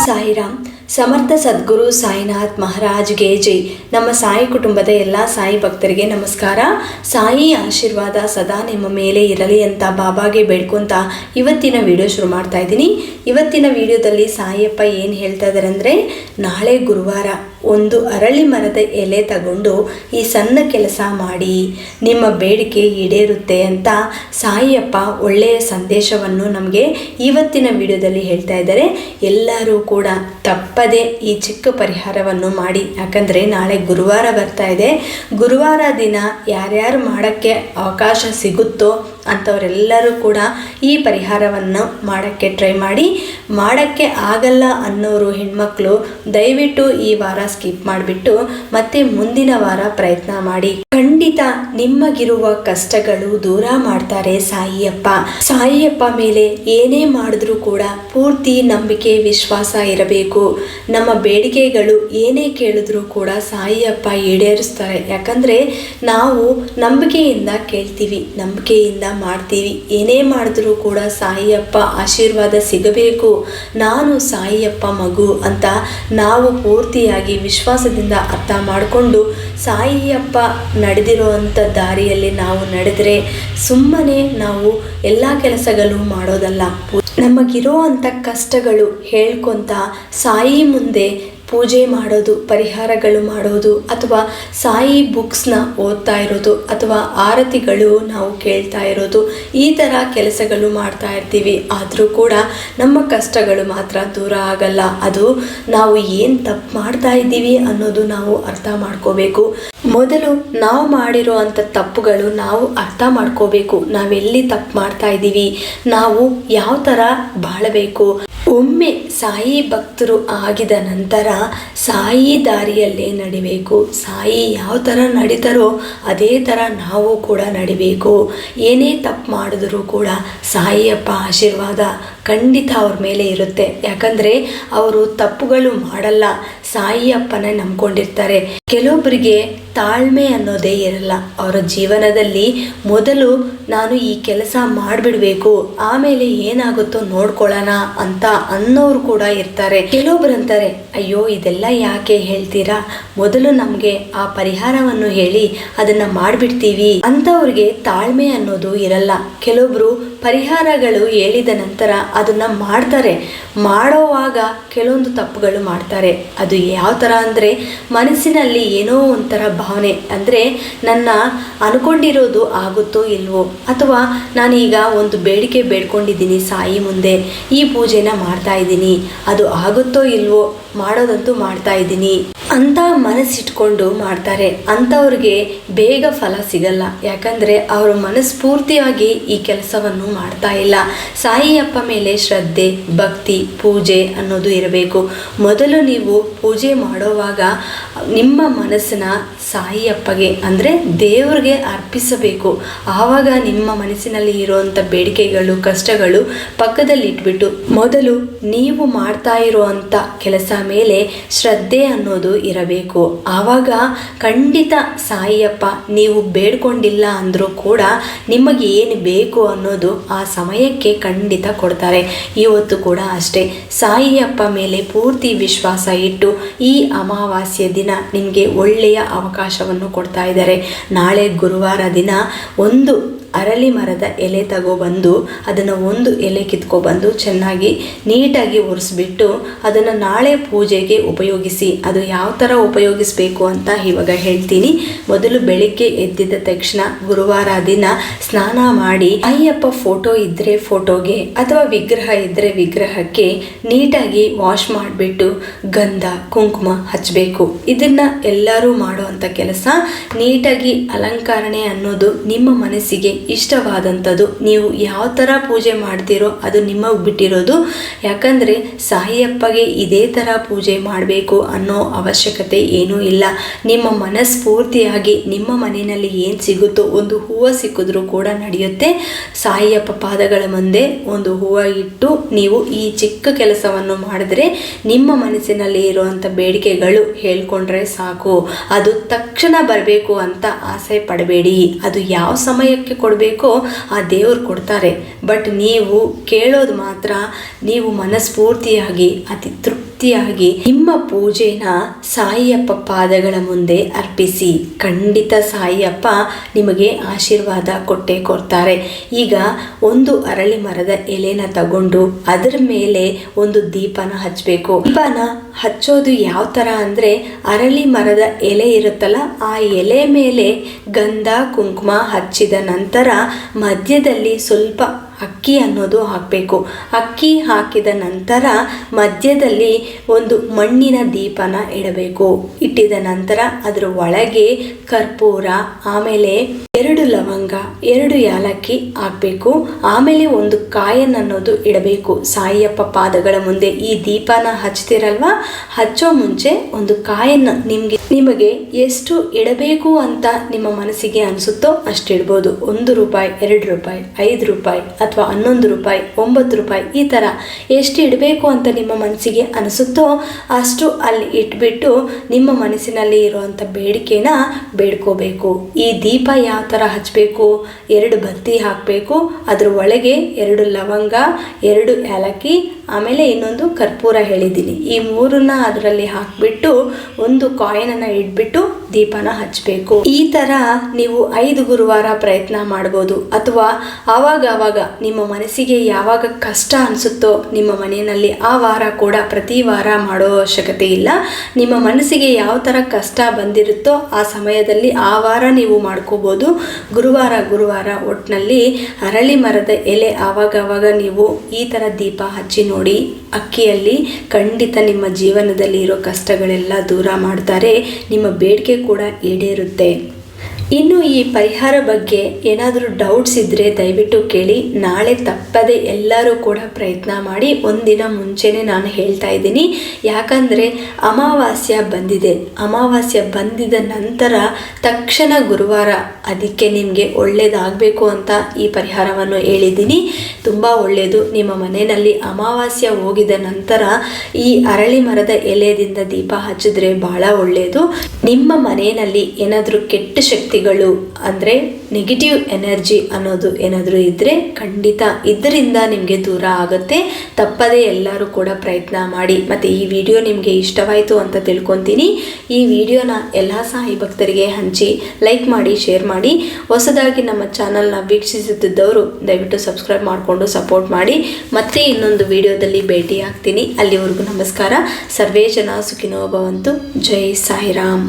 ಸಾಯಿರಾಮ್. ಸಮರ್ಥ ಸದ್ಗುರು ಸಾಯಿನಾಥ್ ಮಹಾರಾಜ್ಗೆ ಜೈ. ನಮ್ಮ ಸಾಯಿ ಕುಟುಂಬದ ಎಲ್ಲ ಸಾಯಿ ಭಕ್ತರಿಗೆ ನಮಸ್ಕಾರ. ಸಾಯಿ ಆಶೀರ್ವಾದ ಸದಾ ನಿಮ್ಮ ಮೇಲೆ ಇರಲಿ ಅಂತ ಬಾಬಾಗೆ ಬೇಡ್ಕೊಂತ ಇವತ್ತಿನ ವಿಡಿಯೋ ಶುರು ಮಾಡ್ತಾ ಇದ್ದೀನಿ. ಇವತ್ತಿನ ವಿಡಿಯೋದಲ್ಲಿ ಸಾಯಿಯಪ್ಪ ಏನು ಹೇಳ್ತಾ ಇದ್ದಾರೆ ಅಂದರೆ, ನಾಳೆ ಗುರುವಾರ ಒಂದು ಅರಳಿ ಮರದ ಎಲೆ ತಗೊಂಡು ಈ ಸಣ್ಣ ಕೆಲಸ ಮಾಡಿ ನಿಮ್ಮ ಬೇಡಿಕೆ ಈಡೇರುತ್ತೆ ಅಂತ ಸಾಯಿಯಪ್ಪ ಒಳ್ಳೆಯ ಸಂದೇಶವನ್ನು ನಮಗೆ ಇವತ್ತಿನ ವಿಡಿಯೋದಲ್ಲಿ ಹೇಳ್ತಾ ಇದ್ದಾರೆ. ಎಲ್ಲರೂ ಕೂಡ ತಪ್ಪದೆ ಈ ಚಿಕ್ಕ ಪರಿಹಾರವನ್ನು ಮಾಡಿ, ಯಾಕಂದರೆ ನಾಳೆ ಗುರುವಾರ ಬರ್ತಾ ಇದೆ. ಗುರುವಾರ ದಿನ ಯಾರ್ಯಾರು ಮಾಡೋಕ್ಕೆ ಅವಕಾಶ ಸಿಗುತ್ತೋ ಅಂಥವರೆಲ್ಲರೂ ಕೂಡ ಈ ಪರಿಹಾರವನ್ನು ಮಾಡೋಕ್ಕೆ ಟ್ರೈ ಮಾಡಿ. ಮಾಡೋಕ್ಕೆ ಆಗಲ್ಲ ಅನ್ನೋರು ಹೆಣ್ಮಕ್ಳು ದಯವಿಟ್ಟು ಈ ವಾರ ಸ್ಕಿಪ್ ಮಾಡಿಬಿಟ್ಟು ಮತ್ತೆ ಮುಂದಿನ ವಾರ ಪ್ರಯತ್ನ ಮಾಡಿ. ಖಂಡಿತ ನಿಮಗಿರುವ ಕಷ್ಟಗಳು ದೂರ ಮಾಡ್ತಾರೆ ಸಾಯಿಯಪ್ಪ. ಸಾಯಿಯಪ್ಪ ಮೇಲೆ ಏನೇ ಮಾಡಿದ್ರೂ ಕೂಡ ಪೂರ್ತಿ ನಂಬಿಕೆ ವಿಶ್ವಾಸ ಇರಬೇಕು. ನಮ್ಮ ಬೇಡಿಕೆಗಳು ಏನೇ ಕೇಳಿದ್ರೂ ಕೂಡ ಸಾಯಿಯಪ್ಪ ಈಡೇರಿಸ್ತಾರೆ. ಯಾಕಂದರೆ ನಾವು ನಂಬಿಕೆಯಿಂದ ಕೇಳ್ತೀವಿ, ನಂಬಿಕೆಯಿಂದ ಮಾಡ್ತೀವಿ. ಏನೇ ಮಾಡಿದ್ರೂ ಕೂಡ ಸಾಯಿಯಪ್ಪ ಆಶೀರ್ವಾದ ಸಿಗಬೇಕು, ನಾನು ಸಾಯಿಯಪ್ಪ ಮಗು ಅಂತ ನಾವು ಪೂರ್ತಿಯಾಗಿ ವಿಶ್ವಾಸದಿಂದ ಅರ್ಥ ಮಾಡಿಕೊಂಡು ಸಾಯಿಯಪ್ಪ ನಡೆದಿರುವಂಥ ದಾರಿಯಲ್ಲಿ ನಾವು ನಡೆದರೆ ಸುಮ್ಮನೆ ನಾವು ಎಲ್ಲ ಕೆಲಸಗಳು ಮಾಡೋದಲ್ಲ. ನಮಗಿರೋ ಅಂಥ ಕಷ್ಟಗಳು ಹೇಳ್ಕೊತ ಸಾಯಿ ಮುಂದೆ ಪೂಜೆ ಮಾಡೋದು, ಪರಿಹಾರಗಳು ಮಾಡೋದು, ಅಥವಾ ಸಾಯಿ ಬುಕ್ಸ್ನ ಓದ್ತಾ ಇರೋದು, ಅಥವಾ ಆರತಿಗಳು ನಾವು ಕೇಳ್ತಾ ಇರೋದು, ಈ ಥರ ಕೆಲಸಗಳು ಮಾಡ್ತಾ ಇರ್ತೀವಿ. ಆದರೂ ಕೂಡ ನಮ್ಮ ಕಷ್ಟಗಳು ಮಾತ್ರ ದೂರ ಆಗಲ್ಲ. ಅದು ನಾವು ಏನು ತಪ್ಪು ಮಾಡ್ತಾ ಇದ್ದೀವಿ ಅನ್ನೋದು ನಾವು ಅರ್ಥ ಮಾಡ್ಕೋಬೇಕು. ಮೊದಲು ನಾವು ಮಾಡಿರೋ ಅಂಥ ತಪ್ಪುಗಳು ನಾವು ಅರ್ಥ ಮಾಡ್ಕೋಬೇಕು. ನಾವೆಲ್ಲಿ ತಪ್ಪು ಮಾಡ್ತಾ ಇದ್ದೀವಿ, ನಾವು ಯಾವ ಥರ ಬಾಳಬೇಕು. ಒಮ್ಮೆ ಸಾಯಿ ಭಕ್ತರು ಆಗಿದ ನಂತರ ಸಾಯಿ ದಾರಿಯಲ್ಲೇ ನಡಿಬೇಕು. ಸಾಯಿ ಯಾವ ಥರ ನಡೀತಾರೋ ಅದೇ ಥರ ನಾವು ಕೂಡ ನಡಿಬೇಕು. ಏನೇ ತಪ್ಪು ಮಾಡಿದ್ರೂ ಕೂಡ ಸಾಯಿಯಪ್ಪ ಆಶೀರ್ವಾದ ಖಂಡಿತ ಅವ್ರ ಮೇಲೆ ಇರುತ್ತೆ. ಯಾಕಂದರೆ ಅವರು ತಪ್ಪುಗಳು ಮಾಡಲ್ಲ, ಸಾಯಿಯಪ್ಪನೇ ನಂಬ್ಕೊಂಡಿರ್ತಾರೆ. ಕೆಲವೊಬ್ಬರಿಗೆ ತಾಳ್ಮೆ ಅನ್ನೋದೇ ಇರಲ್ಲ. ಅವರ ಜೀವನದಲ್ಲಿ ಮೊದಲು ನಾನು ಈ ಕೆಲಸ ಮಾಡಿಬಿಡ್ಬೇಕು, ಆಮೇಲೆ ಏನಾಗುತ್ತೋ ನೋಡ್ಕೊಳ್ಳೋಣ ಅಂತ ಅನ್ನೋರು ಕೂಡ ಇರ್ತಾರೆ. ಕೆಲವೊಬ್ರು ಅಂತಾರೆ, ಅಯ್ಯೋ ಇದೆಲ್ಲ ಯಾಕೆ ಹೇಳ್ತೀರಾ, ಮೊದಲು ನಮಗೆ ಆ ಪರಿಹಾರವನ್ನು ಹೇಳಿ ಅದನ್ನು ಮಾಡಿಬಿಡ್ತೀವಿ ಅಂಥವ್ರಿಗೆ ತಾಳ್ಮೆ ಅನ್ನೋದು ಇರಲ್ಲ. ಕೆಲವೊಬ್ರು ಪರಿಹಾರಗಳು ಹೇಳಿದ ನಂತರ ಅದನ್ನು ಮಾಡ್ತಾರೆ. ಮಾಡೋವಾಗ ಕೆಲವೊಂದು ತಪ್ಪುಗಳು ಮಾಡ್ತಾರೆ. ಅದು ಯಾವ ಥರ ಅಂದರೆ, ಮನಸ್ಸಿನಲ್ಲಿ ಏನೋ ಒಂಥರ ಭಾವನೆ, ಅಂದರೆ ನನ್ನ ಅನ್ಕೊಂಡಿರೋದು ಆಗುತ್ತೋ ಇಲ್ವೋ, ಅಥವಾ ನಾನೀಗ ಒಂದು ಬೇಡಿಕೆ ಬೇಡ್ಕೊಂಡಿದ್ದೀನಿ ಸಾಯಿ ಮುಂದೆ, ಈ ಪೂಜೆನ ಮಾಡ್ತಾ ಇದ್ದೀನಿ, ಅದು ಆಗುತ್ತೋ ಇಲ್ವೋ, ಮಾಡೋದಂತೂ ಮಾಡ್ತಾ ಇದ್ದೀನಿ ಅಂತ ಮನಸ್ಸಿಟ್ಕೊಂಡು ಮಾಡ್ತಾರೆ. ಅಂಥವ್ರಿಗೆ ಬೇಗ ಫಲ ಸಿಗಲ್ಲ. ಯಾಕಂದರೆ ಅವರು ಮನಸ್ಫೂರ್ತಿಯಾಗಿ ಈ ಕೆಲಸವನ್ನು ಮಾಡ್ತಾ ಇಲ್ಲ. ಸಾಯಿಯಪ್ಪ ಮೇಲೆ ಶ್ರದ್ಧೆ, ಭಕ್ತಿ, ಪೂಜೆ ಅನ್ನೋದು ಇರಬೇಕು. ಮೊದಲು ನೀವು ಪೂಜೆ ಮಾಡೋವಾಗ ನಿಮ್ಮ ಮನಸ್ಸನ್ನ ಸಾಯಿಯಪ್ಪಗೆ ಅಂದರೆ ದೇವ್ರಿಗೆ ಅರ್ಪಿಸಬೇಕು. ಆವಾಗ ನಿಮ್ಮ ಮನಸ್ಸಿನಲ್ಲಿ ಇರುವಂಥ ಬೇಡಿಕೆಗಳು, ಕಷ್ಟಗಳು ಪಕ್ಕದಲ್ಲಿ ಇಟ್ಬಿಟ್ಟು ಮೊದಲು ನೀವು ಮಾಡ್ತಾ ಇರುವಂಥ ಕೆಲಸ ಮೇಲೆ ಶ್ರದ್ಧೆ ಅನ್ನೋದು ಇರಬೇಕು. ಆವಾಗ ಖಂಡಿತ ಸಾಯಿಯಪ್ಪ ನೀವು ಬೇಡ್ಕೊಂಡಿಲ್ಲ ಅಂದರೂ ಕೂಡ ನಿಮಗೆ ಏನು ಬೇಕು ಅನ್ನೋದು ಆ ಸಮಯಕ್ಕೆ ಖಂಡಿತ ಕೊಡ್ತಾರೆ. ಇವತ್ತು ಕೂಡ ಅಷ್ಟೇ, ಸಾಯಿಯಪ್ಪ ಮೇಲೆ ಪೂರ್ತಿ ವಿಶ್ವಾಸ ಇಟ್ಟು ಈ ಅಮಾವಾಸ್ಯೆ ದಿನ ನಿಮಗೆ ಒಳ್ಳೆಯ ಅವಕಾಶವನ್ನು ಕೊಡ್ತಾ ಇದ್ದಾರೆ. ನಾಳೆ ಗುರುವಾರ ದಿನ ಒಂದು ಅರಳಿ ಮರದ ಎಲೆ ತಗೊಬಂದು ಅದನ್ನು ಒಂದು ಎಲೆ ಕಿತ್ಕೊಬಂದು ಚೆನ್ನಾಗಿ ನೀಟಾಗಿ ಒರೆಸ್ಬಿಟ್ಟು ಅದನ್ನು ನಾಳೆ ಪೂಜೆಗೆ ಉಪಯೋಗಿಸಿ. ಅದು ಯಾವ ಥರ ಉಪಯೋಗಿಸಬೇಕು ಅಂತ ಇವಾಗ ಹೇಳ್ತೀನಿ. ಮೊದಲು ಬೆಳಿಗ್ಗೆ ಎದ್ದಿದ್ದ ತಕ್ಷಣ ಗುರುವಾರ ದಿನ ಸ್ನಾನ ಮಾಡಿ ಅಯ್ಯಪ್ಪ ಫೋಟೋ ಇದ್ದರೆ ಫೋಟೋಗೆ ಅಥವಾ ವಿಗ್ರಹ ಇದ್ದರೆ ವಿಗ್ರಹಕ್ಕೆ ನೀಟಾಗಿ ವಾಶ್ ಮಾಡಿಬಿಟ್ಟು ಗಂಧ ಕುಂಕುಮ ಹಚ್ಚಬೇಕು. ಇದನ್ನು ಎಲ್ಲರೂ ಮಾಡುವಂಥ ಕೆಲಸ. ನೀಟಾಗಿ ಅಲಂಕರಣೆ ಅನ್ನೋದು ನಿಮ್ಮ ಮನಸ್ಸಿಗೆ ಇಷ್ಟವಾದಂಥದ್ದು. ನೀವು ಯಾವ ಥರ ಪೂಜೆ ಮಾಡ್ತೀರೋ ಅದು ನಿಮಗೆ ಬಿಟ್ಟಿರೋದು. ಯಾಕಂದರೆ ಸಾಯಿಯಪ್ಪಗೆ ಇದೇ ಥರ ಪೂಜೆ ಮಾಡಬೇಕು ಅನ್ನೋ ಅವಶ್ಯಕತೆ ಏನೂ ಇಲ್ಲ. ನಿಮ್ಮ ಮನಸ್ಫೂರ್ತಿಯಾಗಿ ನಿಮ್ಮ ಮನೆಯಲ್ಲಿ ಏನು ಸಿಗುತ್ತೋ, ಒಂದು ಹೂವು ಸಿಕ್ಕಿದ್ರೂ ಕೂಡ ನಡೆಯುತ್ತೆ. ಸಾಯಿಯಪ್ಪ ಪಾದಗಳ ಮುಂದೆ ಒಂದು ಹೂವು ಇಟ್ಟು ನೀವು ಈ ಚಿಕ್ಕ ಕೆಲಸವನ್ನು ಮಾಡಿದ್ರೆ ನಿಮ್ಮ ಮನಸ್ಸಿನಲ್ಲಿ ಇರುವಂಥ ಬೇಡಿಕೆಗಳು ಹೇಳ್ಕೊಂಡ್ರೆ ಸಾಕು. ಅದು ತಕ್ಷಣ ಬರಬೇಕು ಅಂತ ಆಸೆ ಪಡಬೇಡಿ. ಅದು ಯಾವ ಸಮಯಕ್ಕೆ ಕೊಡಬೇಕೋ ಆ ದೇವರು ಕೊಡ್ತಾರೆ. ಬಟ್ ನೀವು ಕೇಳೋದು ಮಾತ್ರ ನೀವು ಮನಸ್ಫೂರ್ತಿಯಾಗಿ ಅತಿ ತೃಪ್ತಿಯಾಗಿ ನಿಮ್ಮ ಪೂಜೆನ ಸಾಯಿಯಪ್ಪ ಪಾದಗಳ ಮುಂದೆ ಅರ್ಪಿಸಿ. ಖಂಡಿತ ಸಾಯಿಯಪ್ಪ ನಿಮಗೆ ಆಶೀರ್ವಾದ ಕೊಟ್ಟೇ ಕೊಡ್ತಾರೆ. ಈಗ ಒಂದು ಅರಳಿ ಮರದ ಎಲೆನ ತಗೊಂಡು ಅದರ ಮೇಲೆ ಒಂದು ದೀಪನ ಹಚ್ಚಬೇಕು. ದೀಪನ ಹಚ್ಚೋದು ಯಾವ ಥರ ಅಂದರೆ, ಅರಳಿ ಮರದ ಎಲೆ ಇರುತ್ತಲ್ಲ, ಆ ಎಲೆ ಮೇಲೆ ಗಂಧ ಕುಂಕುಮ ಹಚ್ಚಿದ ನಂತರ ಮಧ್ಯದಲ್ಲಿ ಸ್ವಲ್ಪ ಅಕ್ಕಿ ಅನ್ನೋದು ಹಾಕಬೇಕು. ಅಕ್ಕಿ ಹಾಕಿದ ನಂತರ ಮಧ್ಯದಲ್ಲಿ ಒಂದು ಮಣ್ಣಿನ ದೀಪನ ಇಡಬೇಕು. ಇಟ್ಟಿದ ನಂತರ ಅದರ ಒಳಗೆ ಕರ್ಪೂರ, ಆಮೇಲೆ 2 ಲವಂಗ, 2 ಯಾಲಕ್ಕಿ ಹಾಕಬೇಕು. ಆಮೇಲೆ ಒಂದು ಕಾಯನ್ ಅನ್ನೋದು ಇಡಬೇಕು ಸಾಯಿಯಪ್ಪ ಪಾದಗಳ ಮುಂದೆ. ಈ ದೀಪನ ಹಚ್ತಿರಲ್ವಾ, ಹಚ್ಚೋ ಮುಂಚೆ ಒಂದು ಕಾಯನ್ನ ನಿಮಗೆ ಎಷ್ಟು ಇಡಬೇಕು ಅಂತ ನಿಮ್ಮ ಮನಸ್ಸಿಗೆ ಅನಿಸುತ್ತೋ ಅಷ್ಟು ಇಡ್ಬೋದು. 1 ರೂಪಾಯಿ, 2 ರೂಪಾಯಿ, 5 ರೂಪಾಯಿ ಅಥವಾ 11 ರೂಪಾಯಿ, 9 ರೂಪಾಯಿ, ಈ ಥರ ಎಷ್ಟು ಇಡಬೇಕು ಅಂತ ನಿಮ್ಮ ಮನಸ್ಸಿಗೆ ಅನಿಸುತ್ತೋ ಅಷ್ಟು ಅಲ್ಲಿ ಇಟ್ಬಿಟ್ಟು ನಿಮ್ಮ ಮನಸ್ಸಿನಲ್ಲಿ ಇರುವಂಥ ಬೇಡಿಕೆನ ಬೇಡ್ಕೋಬೇಕು. ಈ ದೀಪ ಯಾವ ಥರ ಹಚ್ಚಬೇಕು, 2 ಬತ್ತಿ ಹಾಕಬೇಕು. ಅದ್ರ ಒಳಗೆ 2 ಲವಂಗ, 2 ಏಲಕ್ಕಿ, ಆಮೇಲೆ ಇನ್ನೊಂದು ಕರ್ಪೂರ ಹೇಳಿದ್ದೀನಿ. ಈ 3ನ್ನ ಅದರಲ್ಲಿ ಹಾಕಿಬಿಟ್ಟು ಒಂದು ಕಾಯಿನನ್ನು ಇಟ್ಬಿಟ್ಟು ದೀಪನ ಹಚ್ಚಬೇಕು. ಈ ಥರ ನೀವು 5 ಗುರುವಾರ ಪ್ರಯತ್ನ ಮಾಡ್ಬೋದು. ಅಥವಾ ಆವಾಗ ನಿಮ್ಮ ಮನಸ್ಸಿಗೆ ಯಾವಾಗ ಕಷ್ಟ ಅನಿಸುತ್ತೋ ನಿಮ್ಮ ಮನೆಯಲ್ಲಿ ಆ ವಾರ ಕೂಡ ಪ್ರತಿ ವಾರ ಮಾಡೋ ಅವಶ್ಯಕತೆ ಇಲ್ಲ. ನಿಮ್ಮ ಮನಸ್ಸಿಗೆ ಯಾವ ಥರ ಕಷ್ಟ ಬಂದಿರುತ್ತೋ ಆ ಸಮಯದಲ್ಲಿ ಆ ವಾರ ನೀವು ಮಾಡ್ಕೋಬೋದು. ಗುರುವಾರ ಒಟ್ಟಿನಲ್ಲಿ ಅರಳಿ ಮರದ ಎಲೆ ಆವಾಗ ನೀವು ಈ ಥರ ದೀಪ ಹಚ್ಚಿ ನೋಡಿ. ಅಕ್ಕಿಯಲ್ಲಿ ಖಂಡಿತ ನಿಮ್ಮ ಜೀವನದಲ್ಲಿ ಇರೋ ಕಷ್ಟಗಳೆಲ್ಲ ದೂರ ಮಾಡ್ತಾರೆ. ನಿಮ್ಮ ಬೇಡಿಕೆ ಕೂಡ ಈಡೇರುತ್ತೆ. ಇನ್ನು ಈ ಪರಿಹಾರ ಬಗ್ಗೆ ಏನಾದರೂ ಡೌಟ್ಸ್ ಇದ್ದರೆ ದಯವಿಟ್ಟು ಕೇಳಿ. ನಾಳೆ ತಪ್ಪದೆ ಎಲ್ಲರೂ ಕೂಡ ಪ್ರಯತ್ನ ಮಾಡಿ. ಒಂದಿನ ಮುಂಚೆನೇ ನಾನು ಹೇಳ್ತಾ ಇದ್ದೀನಿ, ಯಾಕಂದರೆ ಅಮಾವಾಸ್ಯ ಬಂದಿದೆ. ಅಮಾವಾಸ್ಯ ಬಂದಿದ ನಂತರ ತಕ್ಷಣ ಗುರುವಾರ, ಅದಕ್ಕೆ ನಿಮಗೆ ಒಳ್ಳೆಯದಾಗಬೇಕು ಅಂತ ಈ ಪರಿಹಾರವನ್ನು ಹೇಳಿದ್ದೀನಿ. ತುಂಬ ಒಳ್ಳೆಯದು. ನಿಮ್ಮ ಮನೆಯಲ್ಲಿ ಅಮಾವಾಸ್ಯ ಹೋಗಿದ ನಂತರ ಈ ಅರಳಿ ಮರದ ಎಲೆದಿಂದ ದೀಪ ಹಚ್ಚಿದ್ರೆ ಬಹಳ ಒಳ್ಳೆಯದು. ನಿಮ್ಮ ಮನೆಯಲ್ಲಿ ಏನಾದರೂ ಕೆಟ್ಟ ಶಕ್ತಿಗಳು ಅಂದರೆ ನೆಗೆಟಿವ್ ಎನರ್ಜಿ ಅನ್ನೋದು ಏನಾದರೂ ಇದ್ದರೆ ಖಂಡಿತ ಇದರಿಂದ ನಿಮಗೆ ದೂರ ಆಗುತ್ತೆ. ತಪ್ಪದೇ ಎಲ್ಲರೂ ಕೂಡ ಪ್ರಯತ್ನ ಮಾಡಿ. ಮತ್ತು ಈ ವಿಡಿಯೋ ನಿಮಗೆ ಇಷ್ಟವಾಯಿತು ಅಂತ ತಿಳ್ಕೊತೀನಿ. ಈ ವಿಡಿಯೋನ ಎಲ್ಲ ಸಾಯಿ ಭಕ್ತರಿಗೆ ಹಂಚಿ, ಲೈಕ್ ಮಾಡಿ, ಶೇರ್ ಮಾಡಿ. ಹೊಸದಾಗಿ ನಮ್ಮ ಚಾನಲ್ನ ವೀಕ್ಷಿಸುತ್ತಿದ್ದವರು ದಯವಿಟ್ಟು ಸಬ್ಸ್ಕ್ರೈಬ್ ಮಾಡಿಕೊಂಡು ಸಪೋರ್ಟ್ ಮಾಡಿ. ಮತ್ತೆ ಇನ್ನೊಂದು ವಿಡಿಯೋದಲ್ಲಿ ಭೇಟಿ ಆಗ್ತೀನಿ. ಅಲ್ಲಿವರೆಗೂ ನಮಸ್ಕಾರ. ಸರ್ವೇ ಜನ ಸುಖಿನೋ ಭವಂತು. ಜೈ ಸಾಯಿರಾಮ್.